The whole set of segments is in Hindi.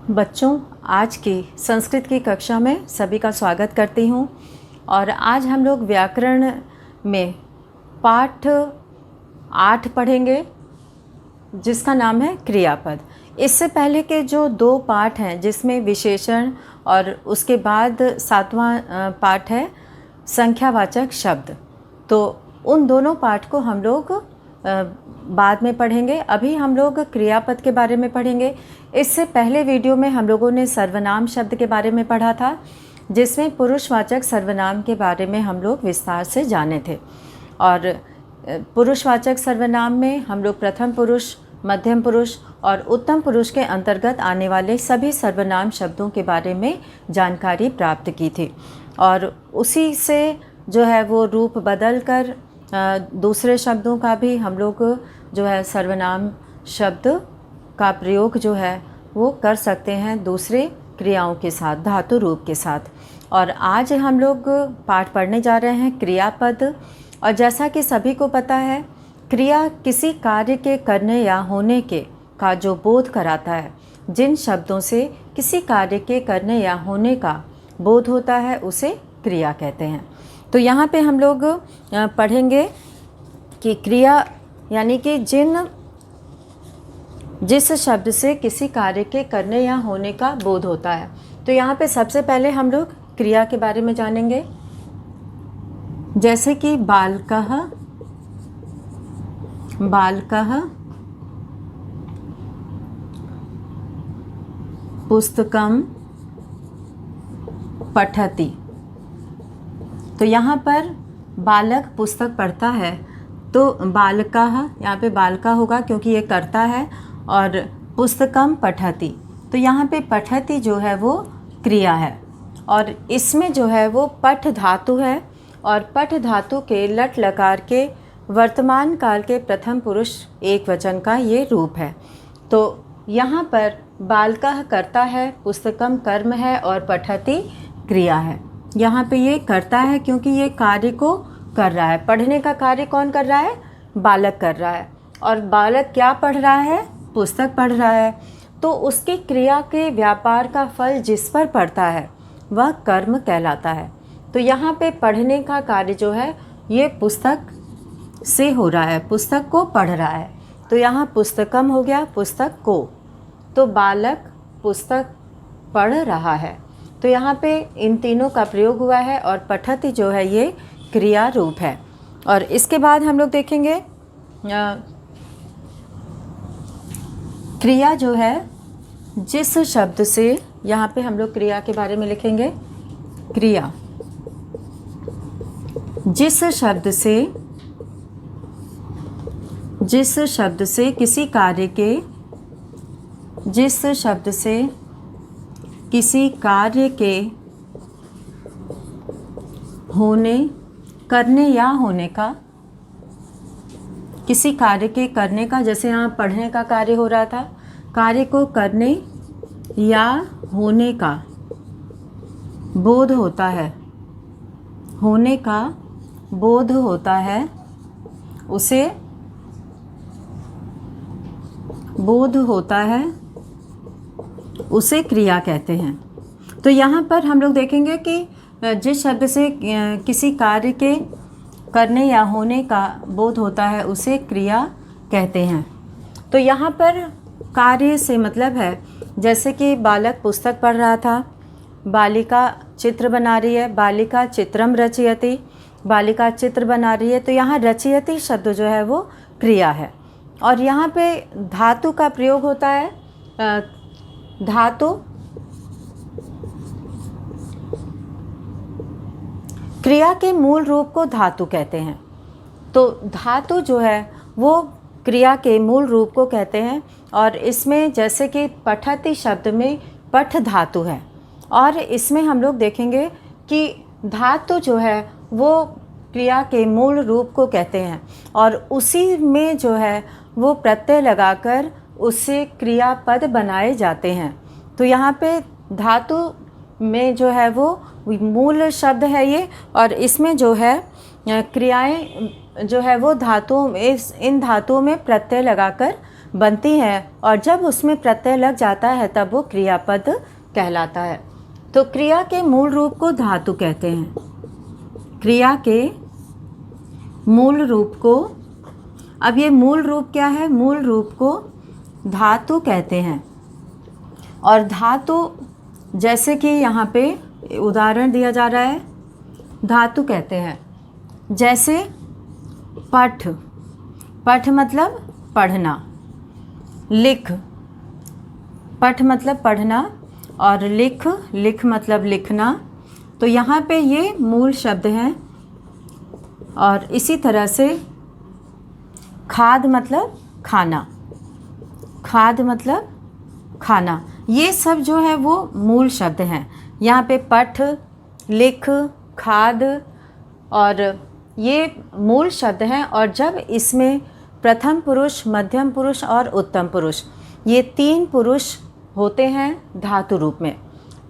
बच्चों, आज की संस्कृत की कक्षा में सभी का स्वागत करती हूँ। और आज हम लोग व्याकरण में पाठ 8 पढ़ेंगे, जिसका नाम है क्रियापद। इससे पहले के जो 2 पाठ हैं, जिसमें विशेषण और उसके बाद 7वां पाठ है संख्यावाचक शब्द, तो उन दोनों पाठ को हम लोग बाद में पढ़ेंगे। अभी हम लोग क्रियापद के बारे में पढ़ेंगे। इससे पहले वीडियो में हम लोगों ने सर्वनाम शब्द के बारे में पढ़ा था, जिसमें पुरुषवाचक सर्वनाम के बारे में हम लोग विस्तार से जाने थे। और पुरुषवाचक सर्वनाम में हम लोग प्रथम पुरुष, मध्यम पुरुष और उत्तम पुरुष के अंतर्गत आने वाले सभी सर्वनाम शब्दों के बारे में जानकारी प्राप्त की थी। और उसी से जो है वो रूप बदल कर दूसरे शब्दों का भी हम लोग जो है सर्वनाम शब्द का प्रयोग जो है वो कर सकते हैं दूसरे क्रियाओं के साथ, धातु रूप के साथ। और आज हम लोग पाठ पढ़ने जा रहे हैं क्रियापद। और जैसा कि सभी को पता है, क्रिया किसी कार्य के करने या होने के का जो बोध कराता है। जिन शब्दों से किसी कार्य के करने या होने का बोध होता है उसे क्रिया कहते हैं। तो यहाँ पे हम लोग पढ़ेंगे कि क्रिया यानी कि जिस शब्द से किसी कार्य के करने या होने का बोध होता है। तो यहाँ पे सबसे पहले हम लोग क्रिया के बारे में जानेंगे, जैसे कि बालकः, पुस्तकं पठति। तो यहाँ पर बालक पुस्तक पढ़ता है, तो बालकः यहाँ पे बालका होगा क्योंकि ये करता है, और पुस्तकं पठति, तो यहाँ पे पठति जो है वो क्रिया है। और इसमें जो है वो पठ धातु है, और पठ धातु के लट लकार के वर्तमान काल के प्रथम पुरुष एक वचन का ये रूप है। तो यहाँ पर बालकः करता है, पुस्तकं कर्म है और पठति क्रिया है। यहाँ पे ये करता है क्योंकि ये कार्य को कर रहा है। पढ़ने का कार्य कौन कर रहा है? बालक कर रहा है। और बालक क्या पढ़ रहा है? पुस्तक पढ़ रहा है। तो उसकी क्रिया के व्यापार का फल जिस पर पड़ता है वह कर्म कहलाता है। तो यहाँ पे पढ़ने का कार्य जो है ये पुस्तक से हो रहा है, पुस्तक को पढ़ रहा है। तो यहाँ पुस्तकम हो गया, पुस्तक को। तो बालक पुस्तक पढ़ रहा है। तो यहाँ पे इन तीनों का प्रयोग हुआ है, और पठति जो है ये क्रिया रूप है। और इसके बाद हम लोग देखेंगे क्रिया जो है जिस शब्द से, यहाँ पे हम लोग क्रिया के बारे में लिखेंगे, क्रिया जिस शब्द से किसी कार्य के, जिस शब्द से किसी कार्य के होने, करने या होने का, किसी कार्य के करने का, जैसे यहाँ पढ़ने का कार्य हो रहा था, कार्य को करने या होने का बोध होता है, होने का बोध होता है, उसे बोध होता है, उसे क्रिया कहते हैं। तो यहाँ पर हम लोग देखेंगे कि जिस शब्द से किसी कार्य के करने या होने का बोध होता है उसे क्रिया कहते हैं। तो यहाँ पर कार्य से मतलब है, जैसे कि बालक पुस्तक पढ़ रहा था, बालिका चित्र बना रही है, बालिका चित्रम रचयति, बालिका चित्र बना रही है। तो यहाँ रचयति शब्द जो है वो क्रिया है। और यहाँ पे धातु का प्रयोग होता है। धातु क्रिया के मूल रूप को धातु कहते हैं। तो धातु जो है वो क्रिया के मूल रूप को कहते हैं। और इसमें जैसे कि पठति शब्द में पठ धातु है, और इसमें हम लोग देखेंगे कि धातु जो है वो क्रिया के मूल रूप को कहते हैं, और उसी में जो है वो प्रत्यय लगाकर उससे क्रियापद बनाए जाते हैं। तो यहाँ पे धातु में जो है वो मूल शब्द है ये, और इसमें जो है क्रियाएं जो है वो धातुओं, इन धातुओं में प्रत्यय लगाकर बनती हैं और जब उसमें प्रत्यय लग जाता है तब वो क्रियापद कहलाता है। तो क्रिया के मूल रूप को धातु कहते हैं। क्रिया के मूल रूप को, अब ये मूल रूप क्या है? मूल रूप को धातु कहते हैं। और धातु, जैसे कि यहाँ पे उदाहरण दिया जा रहा है, धातु कहते हैं जैसे पठ, पठ मतलब पढ़ना, लिख, पठ मतलब पढ़ना, और लिख, लिख मतलब लिखना। तो यहाँ पे ये मूल शब्द हैं। और इसी तरह से खाद मतलब खाना, खाद मतलब खाना, ये सब जो है वो मूल शब्द हैं। यहाँ पे पठ, लिख, खाद और ये मूल शब्द हैं। और जब इसमें प्रथम पुरुष, मध्यम पुरुष और उत्तम पुरुष, ये 3 पुरुष होते हैं धातु रूप में।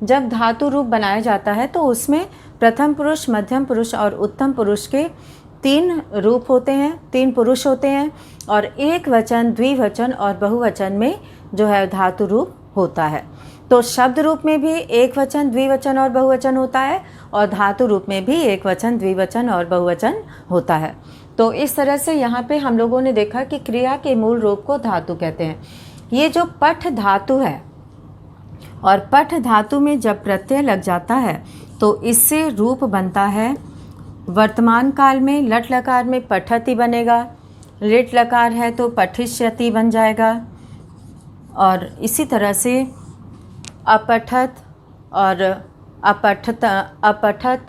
जब धातु रूप बनाया जाता है तो उसमें प्रथम पुरुष, मध्यम पुरुष और उत्तम पुरुष के 3 रूप होते हैं, 3 पुरुष होते हैं। और एक वचन, द्विवचन और बहुवचन में जो है धातु रूप होता है। तो शब्द रूप में भी एक वचन, द्विवचन और बहुवचन होता है, और धातु रूप में भी एक वचन, द्विवचन और बहुवचन होता है। तो इस तरह से यहाँ पे हम लोगों ने देखा कि क्रिया के मूल रूप को धातु कहते हैं। ये जो पठ धातु है, और पठ धातु में जब प्रत्यय लग जाता है तो इससे रूप बनता है। वर्तमान काल में लट लकार में पठति बनेगा, लिट लकार है तो पठिष्यति बन जाएगा। और इसी तरह से अपठत और अपठत, अपठत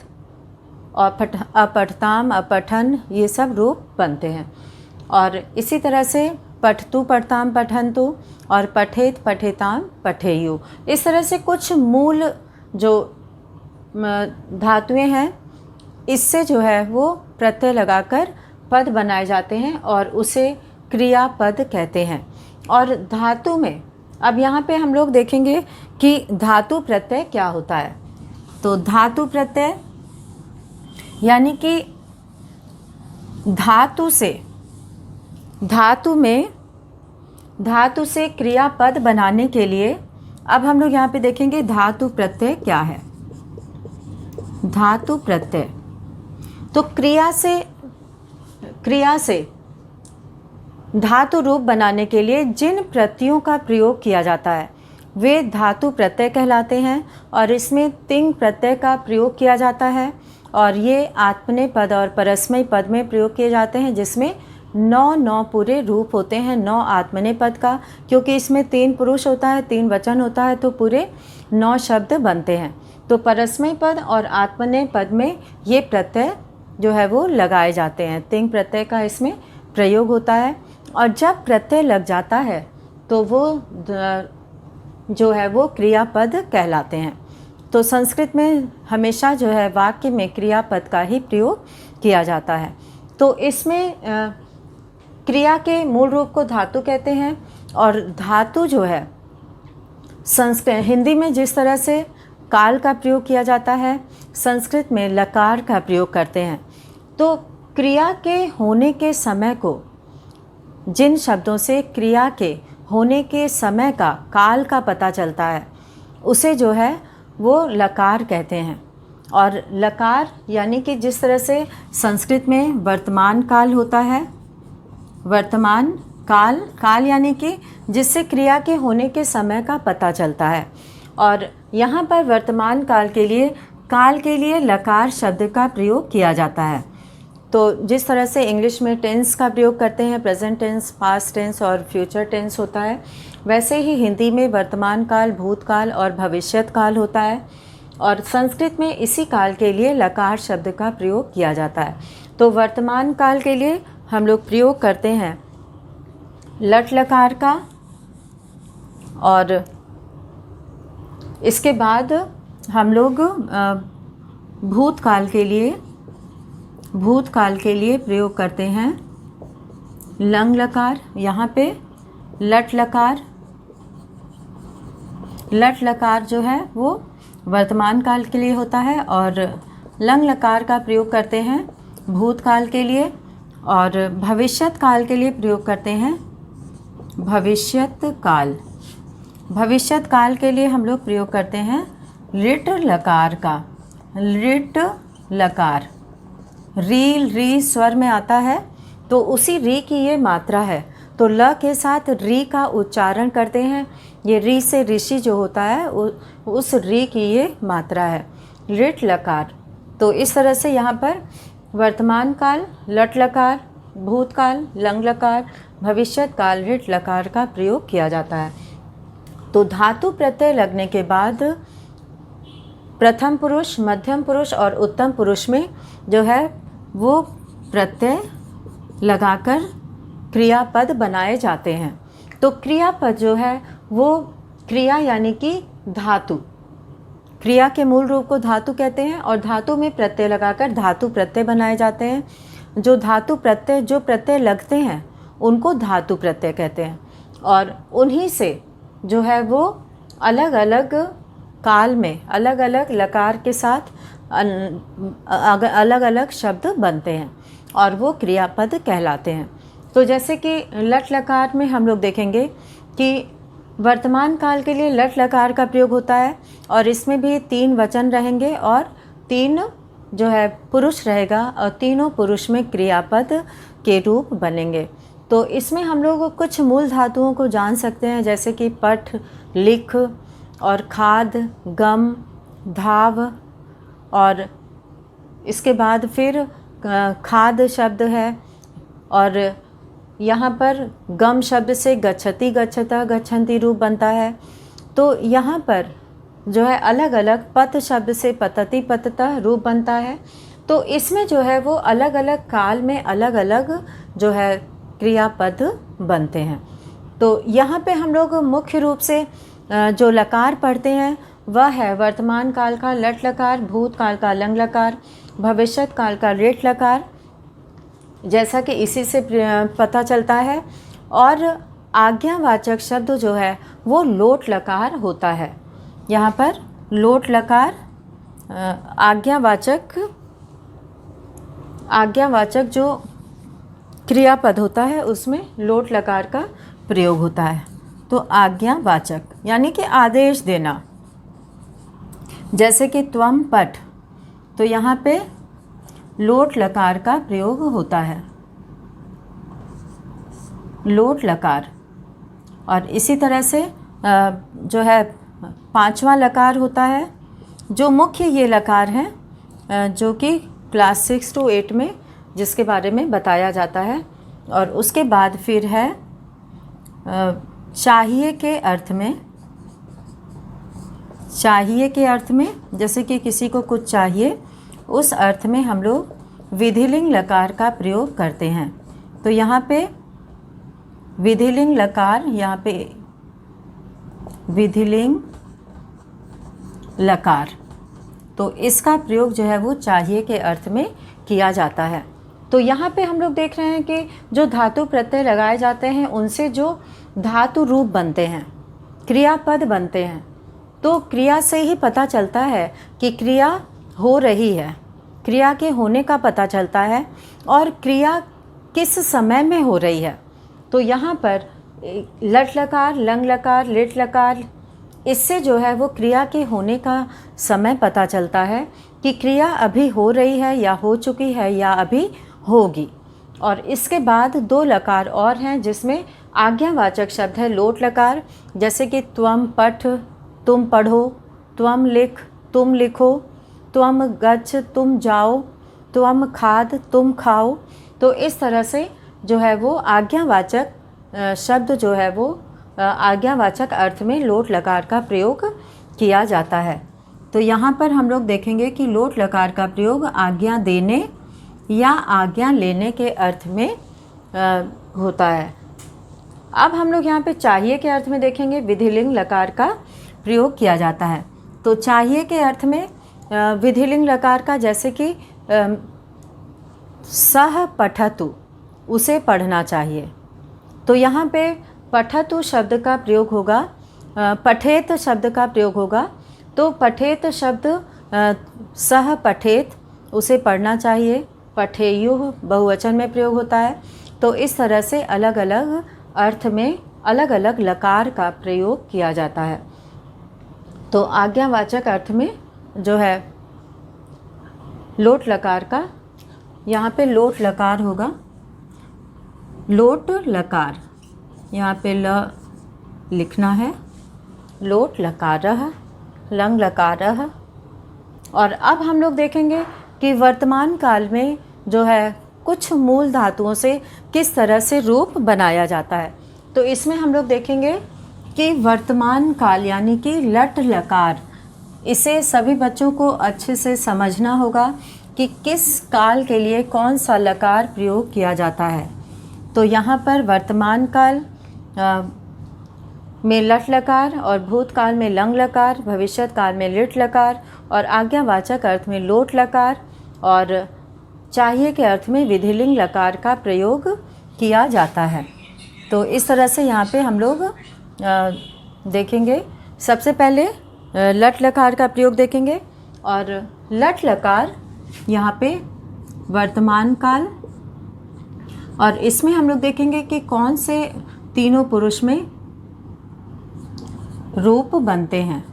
और अपठताम, अपठन, ये सब रूप बनते हैं। और इसी तरह से पठतु, पठताम, पठन्तु और पठेत, पठेताम, पठेयु। इस तरह से कुछ मूल जो धातुएं हैं, इससे जो है वो प्रत्यय लगाकर पद बनाए जाते हैं और उसे क्रियापद कहते हैं। और धातु में अब यहाँ पे हम लोग देखेंगे कि धातु प्रत्यय क्या होता है। तो धातु प्रत्यय यानी कि धातु से, धातु में, धातु से क्रियापद बनाने के लिए अब हम लोग यहाँ पे देखेंगे धातु प्रत्यय क्या है। धातु प्रत्यय तो क्रिया से धातु रूप बनाने के लिए जिन प्रत्ययों का प्रयोग किया जाता है वे धातु प्रत्यय कहलाते हैं। और इसमें तिंग प्रत्यय का प्रयोग किया जाता है, और ये आत्मनेय पद और परस्मैय पद में प्रयोग किए जाते हैं, जिसमें 9 पूरे रूप होते हैं 9 आत्मनेय पद का। क्योंकि इसमें 3 पुरुष होता है, 3 वचन होता है, तो पूरे 9 शब्द बनते हैं। तो परस्मैय पद और आत्मनेय पद में ये प्रत्यय जो है वो लगाए जाते हैं, तिंग प्रत्यय का इसमें प्रयोग होता है। और जब प्रत्यय लग जाता है तो वो जो है वो क्रियापद कहलाते हैं। तो संस्कृत में हमेशा जो है वाक्य में क्रियापद का ही प्रयोग किया जाता है। तो इसमें क्रिया के मूल रूप को धातु कहते हैं। और धातु जो है संस्कृत, हिंदी में जिस तरह से काल का प्रयोग किया जाता है, संस्कृत में लकार का प्रयोग करते हैं। तो क्रिया के होने के समय को, जिन शब्दों से क्रिया के होने के समय का, काल का पता चलता है, उसे जो है वो लकार कहते हैं। और लकार यानी कि जिस तरह से संस्कृत में वर्तमान काल होता है, वर्तमान काल, काल यानी कि जिससे क्रिया के होने के समय का पता चलता है। और यहाँ पर वर्तमान काल के लिए लकार शब्द का प्रयोग किया जाता है। तो जिस तरह से इंग्लिश में टेंस का प्रयोग करते हैं, प्रेजेंट टेंस, पास्ट टेंस और फ्यूचर टेंस होता है, वैसे ही हिंदी में वर्तमान काल, भूतकाल और भविष्यत काल होता है। और संस्कृत में इसी काल के लिए लकार शब्द का प्रयोग किया जाता है। तो वर्तमान काल के लिए हम लोग प्रयोग करते हैं लट लकार का। और इसके बाद हम लोग भूतकाल के लिए प्रयोग करते हैं लंग लकार। यहाँ पे लट लकार जो है वो वर्तमान काल के लिए होता है, और लंग लकार का प्रयोग करते हैं भूतकाल के लिए, और भविष्यत काल के लिए प्रयोग करते हैं भविष्यत काल। भविष्यत काल के लिए हम लोग प्रयोग करते हैं लिट लकार का। लिट लकार, री स्वर में आता है, तो उसी री की ये मात्रा है, तो ल के साथ री का उच्चारण करते हैं। ये री से ऋषि जो होता है उस री की ये मात्रा है, लिट लकार। तो इस तरह से यहाँ पर वर्तमान काल लट लकार, भूतकाल लंग लकार, भविष्यत काल लिट लकार का प्रयोग किया जाता है। तो धातु प्रत्यय लगने के बाद प्रथम पुरुष, मध्यम पुरुष और उत्तम पुरुष में जो है वो प्रत्यय लगाकर क्रियापद बनाए जाते हैं। तो क्रियापद जो है वो क्रिया यानी कि धातु, क्रिया के मूल रूप को धातु कहते हैं और धातु में प्रत्यय लगाकर धातु प्रत्यय बनाए जाते हैं। जो धातु प्रत्यय, जो प्रत्यय लगते हैं उनको धातु प्रत्यय कहते हैं और उन्हीं से जो है वो अलग अलग काल में अलग अलग लकार के साथ अलग अलग शब्द बनते हैं और वो क्रियापद कहलाते हैं। तो जैसे कि लट लकार में हम लोग देखेंगे कि वर्तमान काल के लिए लट लकार का प्रयोग होता है और इसमें भी 3 वचन रहेंगे और 3 जो है पुरुष रहेगा और तीनों पुरुष में क्रियापद के रूप बनेंगे। तो इसमें हम लोग कुछ मूल धातुओं को जान सकते हैं, जैसे कि पठ, लिख और खाद, गम, धाव, और इसके बाद फिर खाद शब्द है और यहाँ पर गम शब्द से गच्छति, गच्छता, गच्छन्ति रूप बनता है। तो यहाँ पर जो है अलग अलग पत शब्द से पतति, पतता रूप बनता है। तो इसमें जो है वो अलग अलग काल में अलग अलग जो है क्रियापद बनते हैं। तो यहाँ पे हम लोग मुख्य रूप से जो लकार पढ़ते हैं वह है वर्तमान काल का लट लकार, भूतकाल का लंग लकार, भविष्यत काल का लिट लकार, जैसा कि इसी से पता चलता है। और आज्ञावाचक शब्द जो है वो लोट लकार होता है। यहाँ पर लोट लकार आज्ञावाचक जो क्रियापद होता है उसमें लोट लकार का प्रयोग होता है। तो आज्ञावाचक यानी कि आदेश देना, जैसे कि त्वम पठ, तो यहाँ पे लोट लकार का प्रयोग होता है, लोट लकार। और इसी तरह से जो है 5वां लकार होता है, जो मुख्य ये लकार हैं जो कि क्लास 6 to 8 में जिसके बारे में बताया जाता है। और उसके बाद फिर है चाहिए के अर्थ में, चाहिए के अर्थ में जैसे कि किसी को कुछ चाहिए, उस अर्थ में हम लोग विधिलिंग लकार का प्रयोग करते हैं। तो यहाँ पे विधिलिंग लकार, यहाँ पे विधिलिंग लकार, तो इसका प्रयोग जो है वो चाहिए के अर्थ में किया जाता है। तो यहाँ पे हम लोग देख रहे हैं कि जो धातु प्रत्यय लगाए जाते हैं उनसे जो धातु रूप बनते हैं, क्रियापद बनते हैं। तो क्रिया से ही पता चलता है कि क्रिया हो रही है, क्रिया के होने का पता चलता है और क्रिया किस समय में हो रही है। तो यहाँ पर लट लकार, लंग लकार, लिट लकार, इससे जो है वो क्रिया के होने का समय पता चलता है कि क्रिया अभी हो रही है या हो चुकी है या अभी होगी। और इसके बाद 2 लकार और हैं जिसमें आज्ञावाचक शब्द है लोट लकार, जैसे कि त्वम पठ, तुम पढ़ो, त्वम लिख, तुम लिखो, त्वम गच्छ, तुम जाओ, त्वम खाद, तुम खाओ। तो इस तरह से जो है वो आज्ञावाचक शब्द जो है वो आज्ञावाचक अर्थ में लोट लकार का प्रयोग किया जाता है। तो यहाँ पर हम लोग देखेंगे कि लोट लकार का प्रयोग आज्ञा देने या आज्ञा लेने के अर्थ में होता है। अब हम लोग यहाँ पे चाहिए के अर्थ में देखेंगे विधिलिंग लकार का प्रयोग किया जाता है। तो चाहिए के अर्थ में विधिलिंग लकार का, जैसे कि सह पठतु, उसे पढ़ना चाहिए। तो यहाँ पे पठतु शब्द का प्रयोग होगा, पठेत शब्द का प्रयोग होगा। तो पठेत शब्द सह पठेत, उसे पढ़ना चाहिए। पठेयुः बहुवचन में प्रयोग होता है। तो इस तरह से अलग अलग अर्थ में अलग अलग लकार का प्रयोग किया जाता है। तो आज्ञावाचक अर्थ में जो है लोट लकार का, यहाँ पे लोट लकार होगा, लोट लकार, यहाँ पे ल लिखना है, लोट लकारः, लंग लकारः। और अब हम लोग देखेंगे कि वर्तमान काल में जो है कुछ मूल धातुओं से किस तरह से रूप बनाया जाता है। तो इसमें हम लोग देखेंगे कि वर्तमान काल यानी कि लट लकार, इसे सभी बच्चों को अच्छे से समझना होगा कि किस काल के लिए कौन सा लकार प्रयोग किया जाता है। तो यहाँ पर वर्तमान काल में लट लकार और भूतकाल में लंग लकार, भविष्यत काल में लिट लकार और आज्ञावाचक अर्थ में लोट लकार और चाहिए के अर्थ में विधिलिंग लकार का प्रयोग किया जाता है। तो इस तरह से यहाँ पे हम लोग देखेंगे। सबसे पहले लट लकार का प्रयोग देखेंगे और लट लकार यहाँ पे वर्तमान काल, और इसमें हम लोग देखेंगे कि कौन से तीनों पुरुष में रूप बनते हैं।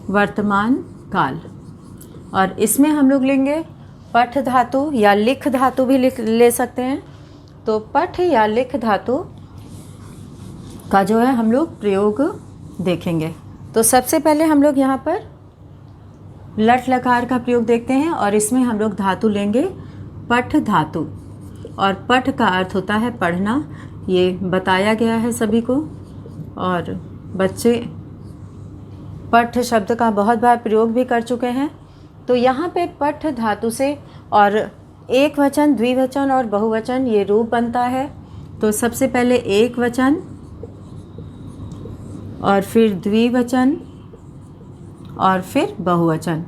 वर्तमान काल, और इसमें हम लोग लेंगे पठ धातु या लिख धातु भी ले सकते हैं। तो पठ या लिख धातु का जो है हम लोग प्रयोग देखेंगे। तो सबसे पहले हम लोग यहाँ पर लट लकार का प्रयोग देखते हैं और इसमें हम लोग धातु लेंगे पठ धातु, और पठ का अर्थ होता है पढ़ना, ये बताया गया है सभी को, और बच्चे पठ शब्द का बहुत बार प्रयोग भी कर चुके हैं। तो यहाँ पे पठ धातु से और एक वचन, द्विवचन और बहुवचन ये रूप बनता है। तो सबसे पहले एक वचन और फिर द्विवचन और फिर बहुवचन,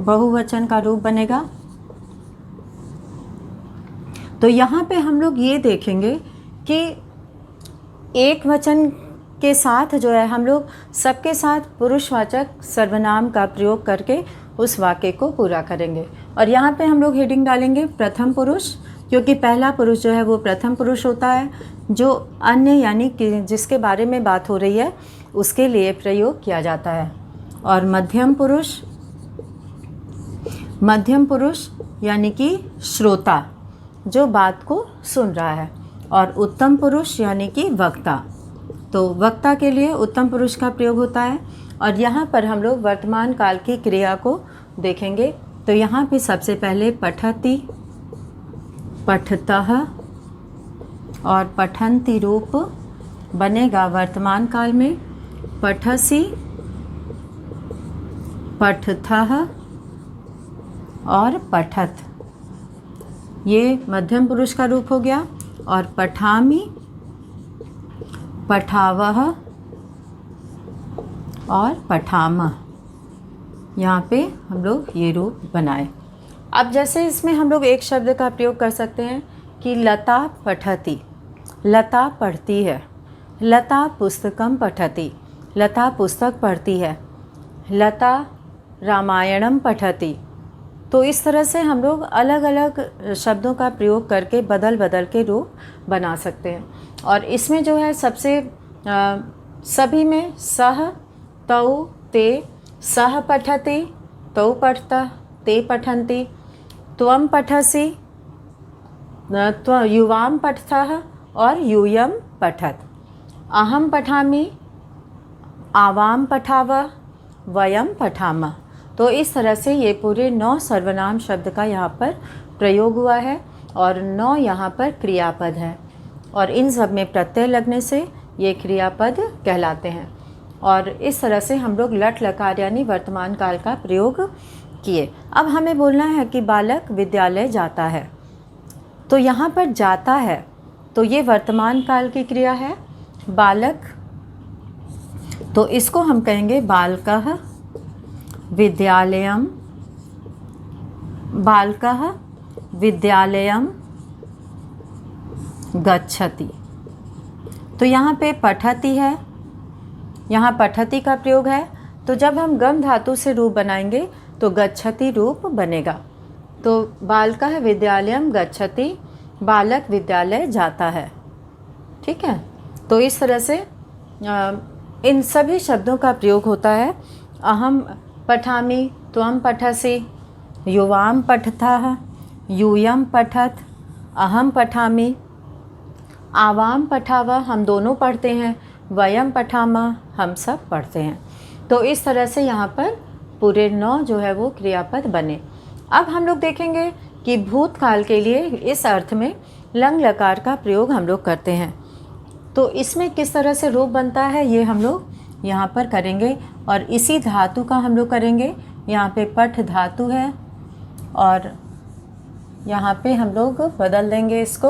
बहुवचन का रूप बनेगा। तो यहाँ पे हम लोग ये देखेंगे कि एक वचन के साथ जो है हम लोग सबके साथ पुरुषवाचक सर्वनाम का प्रयोग करके उस वाक्य को पूरा करेंगे। और यहाँ पे हम लोग हेडिंग डालेंगे प्रथम पुरुष, क्योंकि पहला पुरुष जो है वो प्रथम पुरुष होता है, जो अन्य यानी कि जिसके बारे में बात हो रही है उसके लिए प्रयोग किया जाता है। और मध्यम पुरुष, मध्यम पुरुष यानी कि श्रोता, जो बात को सुन रहा है। और उत्तम पुरुष यानी कि वक्ता, तो वक्ता के लिए उत्तम पुरुष का प्रयोग होता है। और यहाँ पर हम लोग वर्तमान काल की क्रिया को देखेंगे। तो यहाँ पे सबसे पहले पठति, पठतः और पठन्ति रूप बनेगा वर्तमान काल में। पठसि, पठथः और पठत, ये मध्यम पुरुष का रूप हो गया। और पठामि, पठावः और पठामः, यहाँ पे हम लोग ये रूप बनाए। अब जैसे इसमें हम लोग एक शब्द का प्रयोग कर सकते हैं कि लता पठति, लता पढ़ती है। लता पुस्तकम पठति, लता पुस्तक पढ़ती है। लता रामायणम पठति। तो इस तरह से हम लोग अलग अलग शब्दों का प्रयोग करके बदल बदल के रूप बना सकते हैं। और इसमें जो है सबसे सभी में सह, तौ, ते, सह पठति, तौ पठतः, ते पठन्ति, त्वं पठसि, युवां पठतः और यूयं पठत। अहं पठामि, आवां पठावः, वयं पठामः। तो इस तरह से ये पूरे 9 सर्वनाम शब्द का यहाँ पर प्रयोग हुआ है और 9 यहाँ पर क्रियापद है, और इन सब में प्रत्यय लगने से ये क्रियापद कहलाते हैं। और इस तरह से हम लोग लट लकार यानी वर्तमान काल का प्रयोग किए। अब हमें बोलना है कि बालक विद्यालय जाता है। तो यहाँ पर जाता है, तो ये वर्तमान काल की क्रिया है। बालक, तो इसको हम कहेंगे बालकः विद्यालयम, बालकः विद्यालयम गच्छति। तो यहाँ पे पठति है, यहाँ पठति का प्रयोग है। तो जब हम गम धातु से रूप बनाएंगे तो गच्छति रूप बनेगा। तो बालकः विद्यालयम गच्छति, बालक विद्यालय जाता है। ठीक है। तो इस तरह से इन सभी शब्दों का प्रयोग होता है। अहम पठामि, त्वं पठसि, युवां पठतः, यूयं पठत, अहम पठामि, आवाम पठावः, हम दोनों पढ़ते हैं, वयम पठामः, हम सब पढ़ते हैं। तो इस तरह से यहाँ पर पूरे 9 जो है वो क्रियापद बने। अब हम लोग देखेंगे कि भूतकाल के लिए इस अर्थ में लंग लकार का प्रयोग हम लोग करते हैं। तो इसमें किस तरह से रूप बनता है ये हम लोग यहाँ पर करेंगे, और इसी धातु का हम लोग करेंगे। यहाँ पे पठ धातु है और यहाँ पे हम लोग बदल देंगे इसको,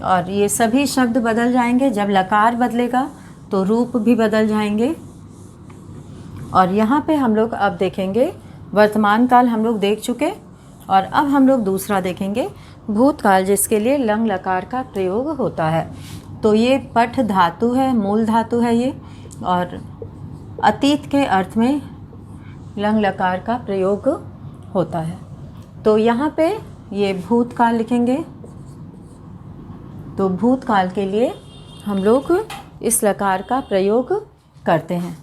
और ये सभी शब्द बदल जाएंगे। जब लकार बदलेगा तो रूप भी बदल जाएंगे। और यहाँ पे हम लोग अब देखेंगे, वर्तमान काल हम लोग देख चुके, और अब हम लोग दूसरा देखेंगे भूतकाल, जिसके लिए लंग लकार का प्रयोग होता है। तो ये पठ धातु है, मूल धातु है ये, और अतीत के अर्थ में लंग लकार का प्रयोग होता है। तो यहाँ पे ये भूतकाल लिखेंगे। तो भूतकाल के लिए हम लोग इस लकार का प्रयोग करते हैं।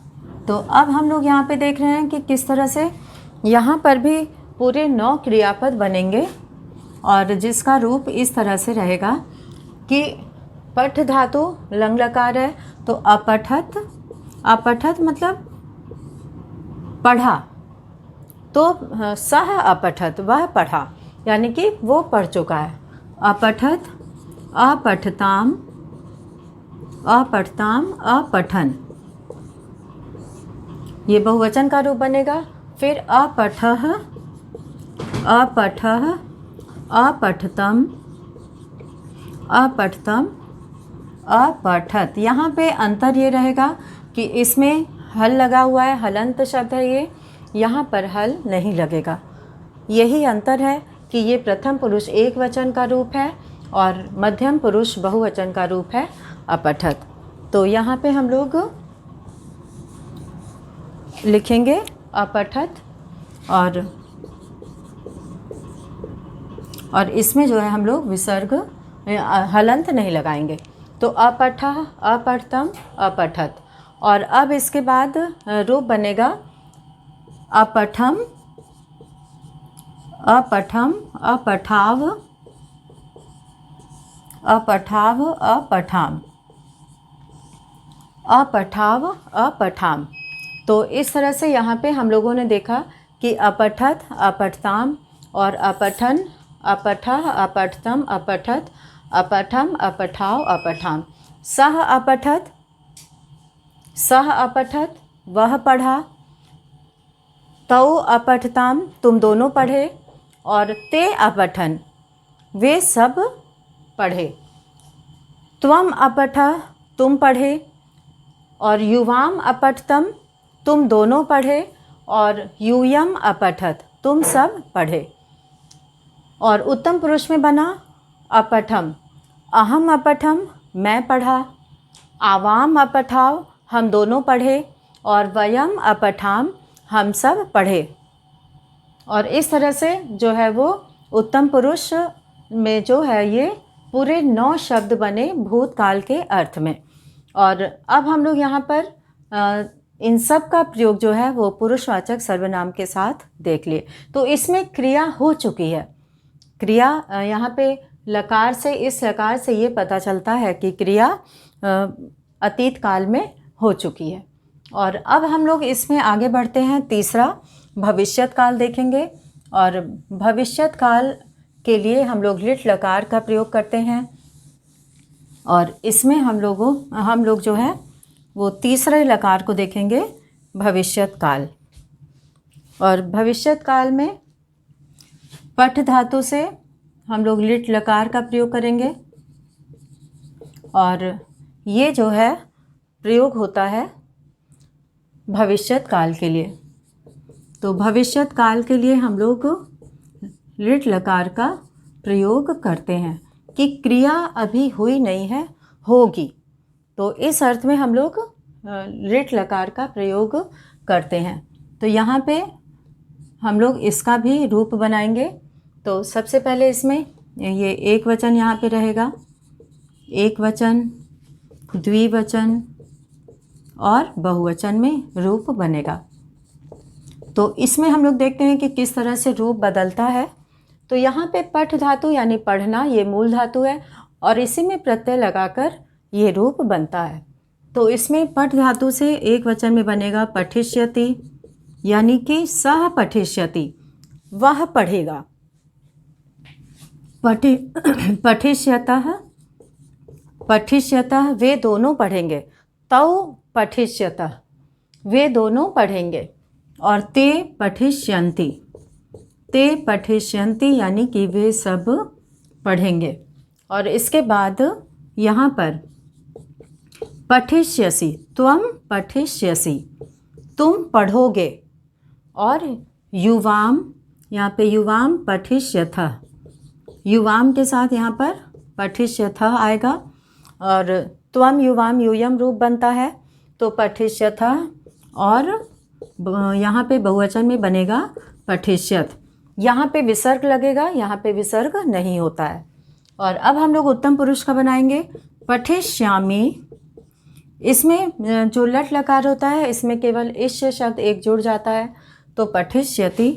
तो अब हम लोग यहाँ पे देख रहे हैं कि किस तरह से यहाँ पर भी पूरे 9 क्रियापद बनेंगे, और जिसका रूप इस तरह से रहेगा कि पठ धातु लंग लकार है, तो अपठत, अपठत मतलब पढ़ा, तो सह अपठत, वह पढ़ा, यानी कि वो पढ़ चुका है। अपठत, अपठताम, अपठताम, अपठन, ये बहुवचन का रूप बनेगा। फिर अपठः, अपठः, अपठतम, अपठतम, अपठत। यहाँ पे अंतर ये रहेगा कि इसमें हल लगा हुआ है, हलंत शब्द है ये, यहाँ पर हल नहीं लगेगा। यही अंतर है कि ये प्रथम पुरुष एक वचन का रूप है और मध्यम पुरुष बहुवचन का रूप है अपठत। तो यहाँ पे हम लोग लिखेंगे अपठत, और इसमें जो है हम लोग विसर्ग हलंत नहीं लगाएंगे। तो अपठः, अपठतम, अपठत। और अब इसके बाद रूप बनेगा अपठम, अपठम, अपठाव, अपठाव, अपठाम, अपठाव, अपठाम। तो इस तरह से यहाँ पे हम लोगों ने देखा कि अपठत, अपठताम और अपठन, अपठः, अपठतम, अपठत, अपठम, अपठाव, अपठाम। सह अपठत, सह अपठत, वह पढ़ा। तौ अपठताम, तुम दोनों पढ़े। और ते अपठन, वे सब पढ़े। त्वम अपठः, तुम पढ़े। और युवाम अपठतम, तुम दोनों पढ़े। और यूयम अपठत, तुम सब पढ़े। और उत्तम पुरुष में बना अपठम, अहम अपठम, मैं पढ़ा। आवाम अपठाव, हम दोनों पढ़े। और वयम अपठाम, हम सब पढ़े। और इस तरह से जो है वो उत्तम पुरुष में जो है ये पूरे 9 शब्द बने भूतकाल के अर्थ में। और अब हम लोग यहाँ पर इन सब का प्रयोग जो है वो पुरुषवाचक सर्वनाम के साथ देख लिए। तो इसमें क्रिया हो चुकी है। क्रिया यहाँ पे लकार से, इस लकार से ये पता चलता है कि क्रिया अतीत काल में हो चुकी है। और अब हम लोग इसमें आगे बढ़ते हैं। तीसरा भविष्यत काल देखेंगे। और भविष्यत काल के लिए हम लोग लिट लकार का प्रयोग करते हैं। और इसमें हम लोग जो है वो तीसरे लकार को देखेंगे, भविष्यत काल। और भविष्यत काल में पठ धातु से हम लोग लिट लकार का प्रयोग करेंगे। और ये जो है प्रयोग होता है भविष्यत काल के लिए। तो भविष्यत काल के लिए हम लोग लिट लकार का प्रयोग करते हैं कि क्रिया अभी हुई नहीं है, होगी। तो इस अर्थ में हम लोग लिट लकार का प्रयोग करते हैं। तो यहाँ पे हम लोग इसका भी रूप बनाएंगे। तो सबसे पहले इसमें ये एक वचन यहाँ पे रहेगा, एक वचन, द्विवचन और बहुवचन में रूप बनेगा। तो इसमें हम लोग देखते हैं कि किस तरह से रूप बदलता है। तो यहाँ पे पठ धातु यानी पढ़ना, ये मूल धातु है और इसी में प्रत्यय लगाकर ये रूप बनता है। तो इसमें पठ धातु से एक वचन में बनेगा पठिष्यति, यानी कि सह पठिष्यति, वह पढ़ेगा। पठिष्यतः, पठिष्यतः वे दोनों पढ़ेंगे। तौ पठिष्यतः वे दोनों पढ़ेंगे। और ते पठिष्यन्ति, ते पठिष्यन्ति यानी कि वे सब पढ़ेंगे। और इसके बाद यहाँ पर पठिष्यसि, त्वं पठिष्यसि, तुम पढ़ोगे। और युवाम, यहाँ पे युवाम पठिष्यथः, युवाम के साथ यहाँ पर पठिष्यथः आएगा। और त्वं युवाम यूयम रूप बनता है तो पठिष्यथः, और यहाँ पे बहुवचन में बनेगा पठिष्यथ। यहाँ पे विसर्ग लगेगा, यहाँ पे विसर्ग नहीं होता है। और अब हम लोग उत्तम पुरुष का बनाएंगे। पठिष्यामि, इसमें जो लट लकार होता है इसमें केवल इश शब्द एक जुड़ जाता है तो पठिष्यति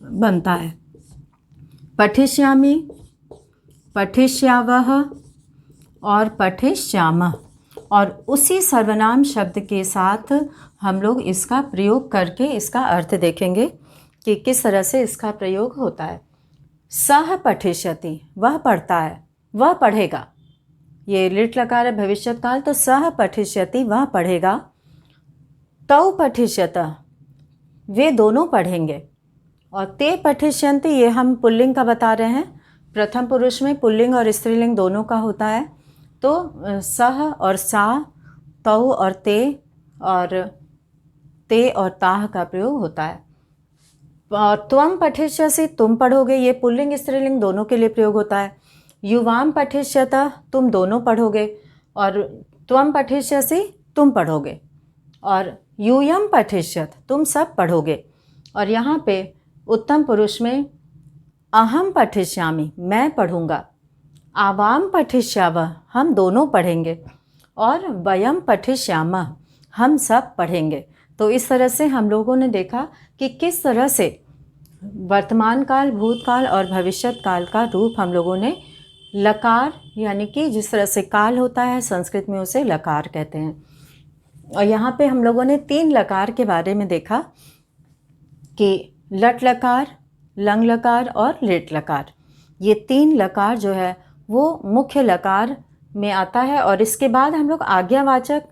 बनता है। पठिष्यामि, पठिष्यावः और पठिष्यामः। और उसी सर्वनाम शब्द के साथ हम लोग इसका प्रयोग करके इसका अर्थ देखेंगे कि किस तरह से इसका प्रयोग होता है। सह पठिष्यति, वह पढ़ता है, वह पढ़ेगा। ये लिट लकार है भविष्यत काल, तो सह पठिष्यति वह पढ़ेगा। तौ पठिष्यतः वे दोनों पढ़ेंगे। और ते पठिष्यन्ति ये हम पुल्लिंग का बता रहे हैं। प्रथम पुरुष में पुल्लिंग और स्त्रीलिंग दोनों का होता है। तो सह और सा, तौ और ते और ताह का प्रयोग होता है। और त्वं पठिष्यसि, तुम पढ़ोगे, ये पुल्लिंग स्त्रीलिंग दोनों के लिए प्रयोग होता है। युवाम पठिष्यतः, तुम दोनों पढ़ोगे। और त्वं पठिष्यसि, तुम पढ़ोगे। और यूयम पठिष्यत, तुम सब पढ़ोगे। और यहाँ पे उत्तम पुरुष में अहम पठिष्यामि, मैं पढ़ूँगा। आवाम पठिष्यावः, हम दोनों पढ़ेंगे। और वयम पठिष्यामः, हम सब पढ़ेंगे। तो इस तरह से हम लोगों ने देखा कि किस तरह से वर्तमान काल, भूतकाल और भविष्यत काल का रूप हम लोगों ने लकार, यानी कि जिस तरह से काल होता है संस्कृत में उसे लकार कहते हैं। और यहाँ पे हम लोगों ने 3 लकार के बारे में देखा कि लट लकार, लंग लकार और लिट लकार। ये 3 लकार जो है वो मुख्य लकार में आता है। और इसके बाद हम लोग आज्ञावाचक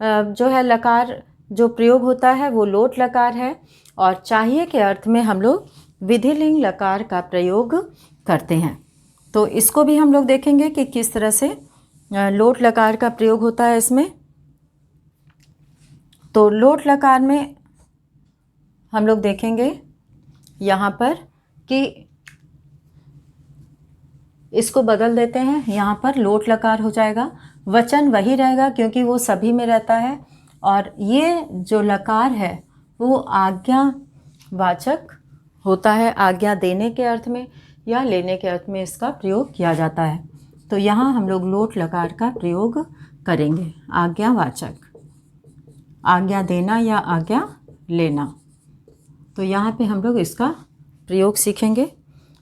जो है लकार जो प्रयोग होता है वो लोट लकार है। और चाहिए के अर्थ में हम लोग विधिलिंग लकार का प्रयोग करते हैं। तो इसको भी हम लोग देखेंगे कि किस तरह से लोट लकार का प्रयोग होता है इसमें। तो लोट लकार में हम लोग देखेंगे यहाँ पर कि इसको बदल देते हैं, यहाँ पर लोट लकार हो जाएगा। वचन वही रहेगा क्योंकि वो सभी में रहता है। और ये जो लकार है वो आज्ञावाचक होता है, आज्ञा देने के अर्थ में या लेने के अर्थ में इसका प्रयोग किया जाता है। तो यहाँ हम लोग लोट लकार का प्रयोग करेंगे, आज्ञावाचक, आज्ञा देना या आज्ञा लेना। तो यहाँ पे हम लोग इसका प्रयोग सीखेंगे।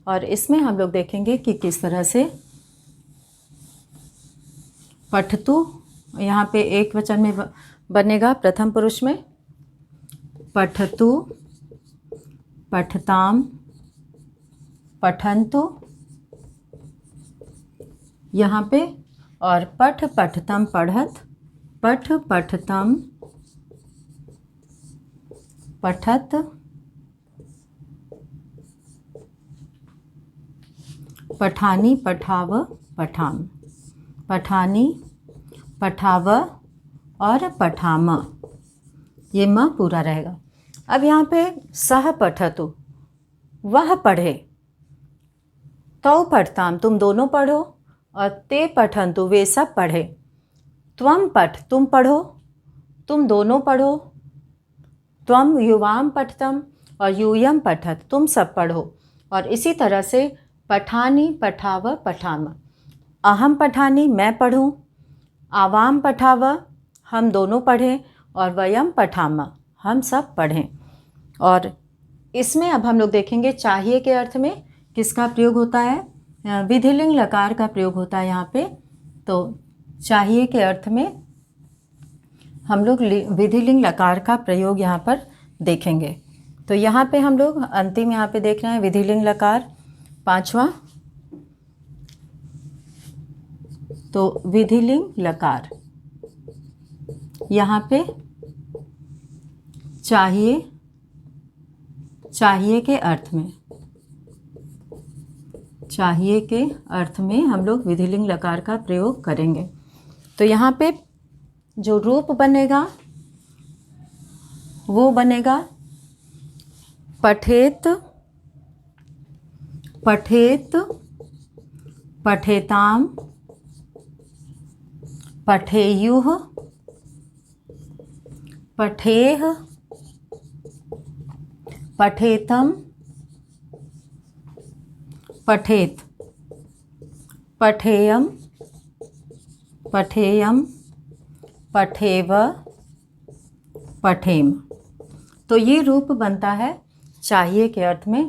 और इसमें हम लोग देखेंगे कि किस तरह से पठतु, यहाँ पे एक वचन में बनेगा प्रथम पुरुष में। पठतु, पठताम, पठन्तु यहाँ पे। और पठ पठतम पढ़त, पठ पठतम पठत, पठानी पठाव पठाम, पठानी पठाव और पठाम, ये म पूरा रहेगा। अब यहाँ पे सह पठतु, वह पढ़े। तौ पठताम, तुम दोनों पढ़ो। और ते पठन्तु, वे सब पढ़े। त्वं पठ, तुम पढ़ो, तुम दोनों पढ़ो। त्वं युवाम पठतम और यूयम पठत, तुम सब पढ़ो। और इसी तरह से पठानी पठाव पठाम, अहम पठानी, मैं पढ़ूँ। आवाम पठाव, हम दोनों पढ़ें, और वयम पठाम, हम सब पढ़ें। और इसमें अब हम लोग देखेंगे चाहिए के अर्थ में किसका प्रयोग होता है। विधिलिंग लकार का प्रयोग होता है यहाँ पे। तो चाहिए के अर्थ में हम लोग विधिलिंग लकार का प्रयोग यहाँ पर देखेंगे। तो यहाँ पे हम लोग अंतिम यहाँ पे देख रहे हैं विधिलिंग लकार 5वां। तो विधिलिंग लकार यहाँ पे चाहिए के अर्थ में, चाहिए के अर्थ में हम लोग विधिलिंग लकार का प्रयोग करेंगे। तो यहाँ पे जो रूप बनेगा वो बनेगा पठेत, पठेत, पठेताम, पठेयुः, पठेह, पठेतम, पठेत, पठेयम, पठेयम, पठेव, पठेम। तो ये रूप बनता है चाहिए के अर्थ में।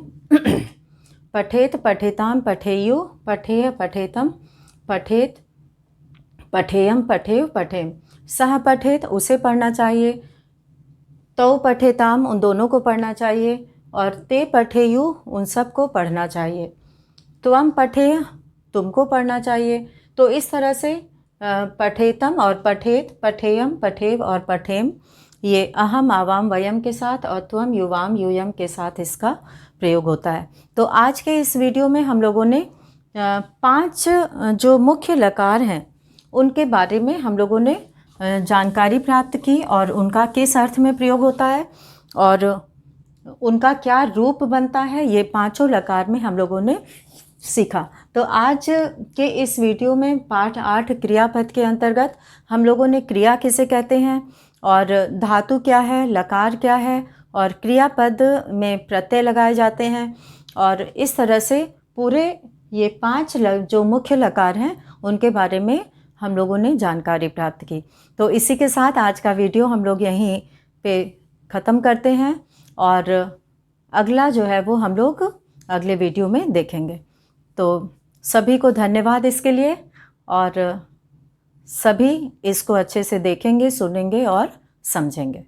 पठेत, पठेताम, पठेयु, पठेय, पठेतम, पठेत, पठेयम, पठेव, पठेम। सह पठेत उसे पढ़ना चाहिए, तो पठेताम उन दोनों को पढ़ना चाहिए, और ते पठेयु उन सब को पढ़ना चाहिए। त्वम पठेय तुमको पढ़ना चाहिए। तो इस तरह से पठेतम और पठेत, पठेयम, पठेव और पठेम, ये अहम, आवाम, वयम के साथ और त्वम, युवाम, यूयम के साथ इसका प्रयोग होता है। तो आज के इस वीडियो में हम लोगों ने 5 जो मुख्य लकार हैं उनके बारे में हम लोगों ने जानकारी प्राप्त की, और उनका किस अर्थ में प्रयोग होता है और उनका क्या रूप बनता है, ये 5 लकार में हम लोगों ने सीखा। तो आज के इस वीडियो में पाठ 8 क्रियापद के अंतर्गत हम लोगों ने क्रिया किसे कहते हैं, और धातु क्या है, लकार क्या है, और क्रियापद में प्रत्यय लगाए जाते हैं, और इस तरह से पूरे ये 5 जो मुख्य लकार हैं उनके बारे में हम लोगों ने जानकारी प्राप्त की। तो इसी के साथ आज का वीडियो हम लोग यहीं पे ख़त्म करते हैं, और अगला जो है वो हम लोग अगले वीडियो में देखेंगे। तो सभी को धन्यवाद इसके लिए, और सभी इसको अच्छे से देखेंगे, सुनेंगे और समझेंगे।